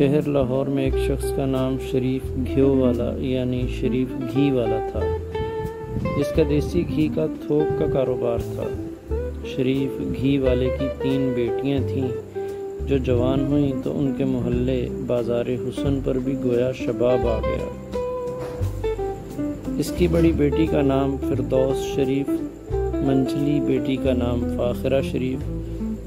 شہر لاہور میں ایک شخص کا نام شریف گھیو والا یعنی شریف گھی والا تھا، جس کا دیسی گھی کا تھوک کا کاروبار تھا۔ شریف گھی والے کی 3 بیٹیاں تھیں، جو جوان ہوئیں تو ان کے محلے بازار حسن پر بھی گویا شباب آ گیا۔ اس کی بڑی بیٹی کا نام فردوس شریف، منجلی بیٹی کا نام فاخرہ شریف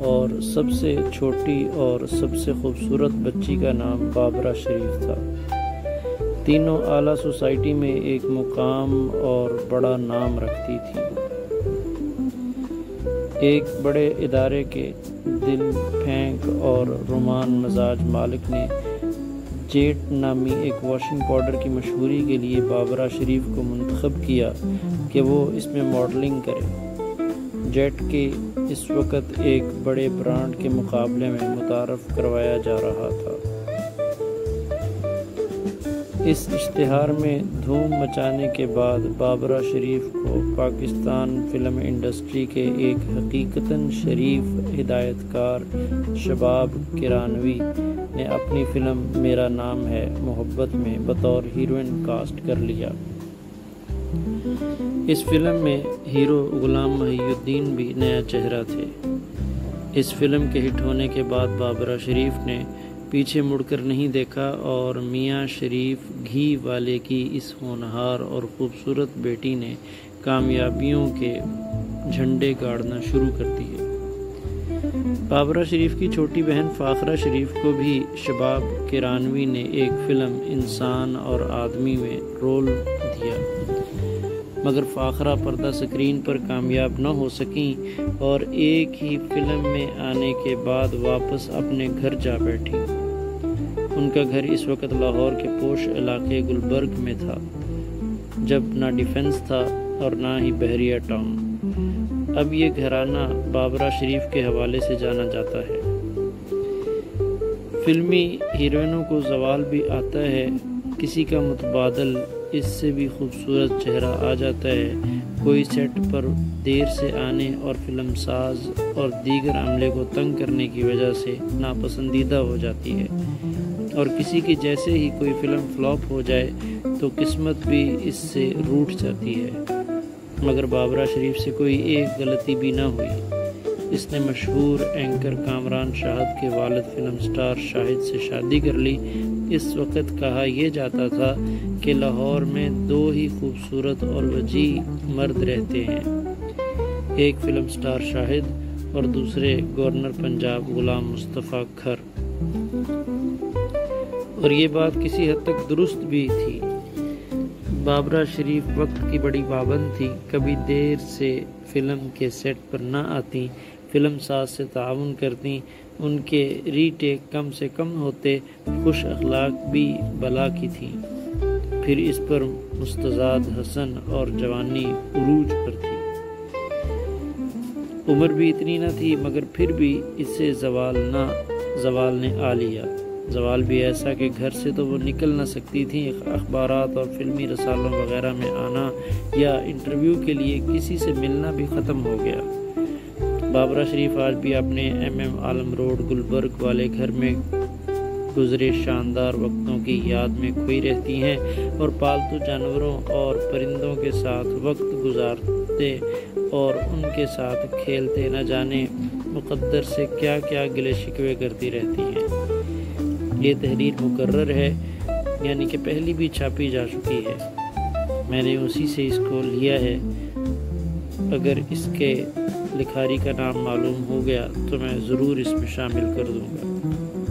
اور سب سے چھوٹی اور سب سے خوبصورت بچی کا نام بابرہ شریف تھا۔ تینوں اعلیٰ سوسائٹی میں ایک مقام اور بڑا نام رکھتی تھیں۔ ایک بڑے ادارے کے دل پھینک اور رومان مزاج مالک نے جیٹ نامی ایک واشنگ پاؤڈر کی مشہوری کے لیے بابرہ شریف کو منتخب کیا کہ وہ اس میں ماڈلنگ کرے۔ جیٹ کے اس وقت ایک بڑے برانڈ کے مقابلے میں متعارف کروایا جا رہا تھا۔ اس اشتہار میں دھوم مچانے کے بعد بابرہ شریف کو پاکستان فلم انڈسٹری کے ایک حقیقتاً شریف ہدایت کار شباب کرانوی نے اپنی فلم میرا نام ہے محبت میں بطور ہیروئن کاسٹ کر لیا۔ اس فلم میں ہیرو غلام محی الدین بھی نیا چہرہ تھے۔ اس فلم کے ہٹ ہونے کے بعد بابرہ شریف نے پیچھے مڑ کر نہیں دیکھا اور میاں شریف گھی والے کی اس ہونہار اور خوبصورت بیٹی نے کامیابیوں کے جھنڈے گاڑنا شروع کر دیے۔ بابرہ شریف کی چھوٹی بہن فاخرہ شریف کو بھی شباب کرانوی نے ایک فلم انسان اور آدمی میں رول دیا، مگر فاخرہ پردہ سکرین پر کامیاب نہ ہو سکیں اور ایک ہی فلم میں آنے کے بعد واپس اپنے گھر جا بیٹھی۔ ان کا گھر اس وقت لاہور کے پوش علاقے گلبرگ میں تھا، جب نہ ڈیفنس تھا اور نہ ہی بحریہ ٹاؤن۔ اب یہ گھرانہ بابرہ شریف کے حوالے سے جانا جاتا ہے۔ فلمی ہیروئنوں کو زوال بھی آتا ہے، کسی کا متبادل اس سے بھی خوبصورت چہرہ آ جاتا ہے، کوئی سیٹ پر دیر سے آنے اور فلم ساز اور دیگر عملے کو تنگ کرنے کی وجہ سے ناپسندیدہ ہو جاتی ہے، اور کسی کی جیسے ہی کوئی فلم فلاپ ہو جائے تو قسمت بھی اس سے روٹھ جاتی ہے۔ مگر بابرہ شریف سے کوئی ایک غلطی بھی نہ ہوئی۔ اس نے مشہور اینکر کامران شاہد کے والد فلم سٹار شاہد سے شادی کر لی۔ اس وقت کہا یہ جاتا تھا کہ لاہور میں 2 ہی خوبصورت اور وجیح مرد رہتے ہیں، ایک فلم سٹار شاہد اور دوسرے گورنر پنجاب غلام مصطفیٰ کھر۔ اور یہ بات کسی حد تک درست بھی تھی۔ بابرہ شریف وقت کی بڑی پابند تھی، کبھی دیر سے فلم کے سیٹ پر نہ آتی، فلم ساز سے تعاون کرتی، ان کے ری ٹیک کم سے کم ہوتے، خوش اخلاق بھی بلا کی تھیں۔ پھر اس پر مستزاد حسن اور جوانی عروج پر تھی۔ عمر بھی اتنی نہ تھی، مگر پھر بھی اسے زوال نے آ لیا۔ زوال بھی ایسا کہ گھر سے تو وہ نکل نہ سکتی تھیں، اخبارات اور فلمی رسالوں وغیرہ میں آنا یا انٹرویو کے لیے کسی سے ملنا بھی ختم ہو گیا۔ بابرہ شریف آج بھی اپنے MM عالم روڈ گلبرگ والے گھر میں گزرے شاندار وقتوں کی یاد میں کھوئی رہتی ہیں اور پالتو جانوروں اور پرندوں کے ساتھ وقت گزارتے اور ان کے ساتھ کھیلتے نہ جانے مقدر سے کیا کیا گلے شکوے کرتی رہتی ہیں۔ یہ تحریر مکرر ہے، یعنی کہ پہلی بھی چھاپی جا چکی ہے، میں نے اسی سے اس کو لیا ہے۔ اگر اس کے لکھاری کا نام معلوم ہو گیا تو میں ضرور اس میں شامل کر دوں گا۔